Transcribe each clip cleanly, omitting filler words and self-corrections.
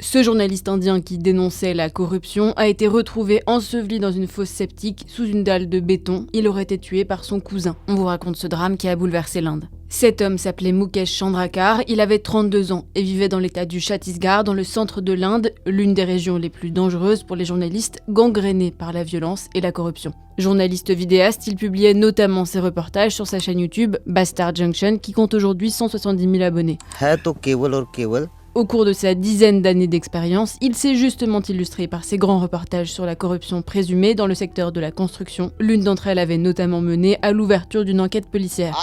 Ce journaliste indien qui dénonçait la corruption a été retrouvé enseveli dans une fosse septique sous une dalle de béton. Il aurait été tué par son cousin. On vous raconte ce drame qui a bouleversé l'Inde. Cet homme s'appelait Mukesh Chandrakar, il avait 32 ans et vivait dans l'état du Chhattisgarh, dans le centre de l'Inde, l'une des régions les plus dangereuses pour les journalistes, gangrénée par la violence et la corruption. Journaliste vidéaste, il publiait notamment ses reportages sur sa chaîne YouTube Bastard Junction qui compte aujourd'hui 170 000 abonnés. Au cours de sa dizaine d'années d'expérience, il s'est justement illustré par ses grands reportages sur la corruption présumée dans le secteur de la construction. L'une d'entre elles avait notamment mené à l'ouverture d'une enquête policière.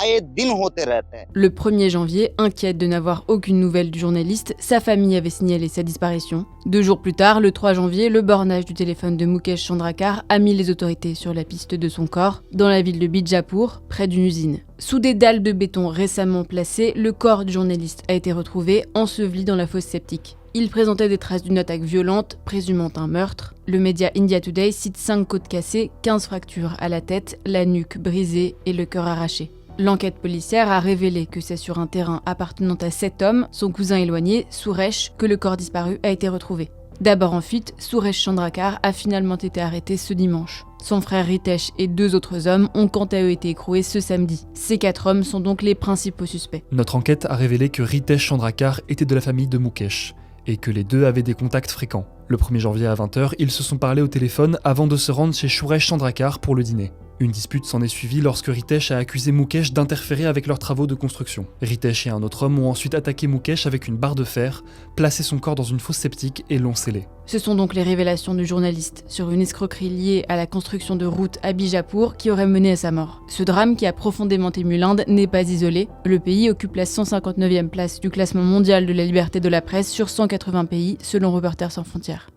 Le 1er janvier, inquiète de n'avoir aucune nouvelle du journaliste, sa famille avait signalé sa disparition. 2 jours plus tard, le 3 janvier, le bornage du téléphone de Mukesh Chandrakar a mis les autorités sur la piste de son corps, dans la ville de Bijapur, près d'une usine. Sous des dalles de béton récemment placées, le corps du journaliste a été retrouvé enseveli dans la fosse septique. Il présentait des traces d'une attaque violente, présumant un meurtre. Le média India Today cite 5 côtes cassées, 15 fractures à la tête, la nuque brisée et le cœur arraché. L'enquête policière a révélé que c'est sur un terrain appartenant à cet homme, son cousin éloigné, Suresh, que le corps disparu a été retrouvé. D'abord en fuite, Suresh Chandrakar a finalement été arrêté ce dimanche. Son frère Ritesh et 2 autres hommes ont quant à eux été écroués ce samedi. Ces 4 hommes sont donc les principaux suspects. Notre enquête a révélé que Ritesh Chandrakar était de la famille de Mukesh et que les deux avaient des contacts fréquents. Le 1er janvier à 20h, ils se sont parlé au téléphone avant de se rendre chez Suresh Chandrakar pour le dîner. Une dispute s'en est suivie lorsque Ritesh a accusé Mukesh d'interférer avec leurs travaux de construction. Ritesh et un autre homme ont ensuite attaqué Mukesh avec une barre de fer, placé son corps dans une fosse septique et l'ont scellé. Ce sont donc les révélations du journaliste sur une escroquerie liée à la construction de routes à Bijapur qui aurait mené à sa mort. Ce drame qui a profondément ému l'Inde n'est pas isolé. Le pays occupe la 159e place du classement mondial de la liberté de la presse sur 180 pays selon Reporters sans frontières.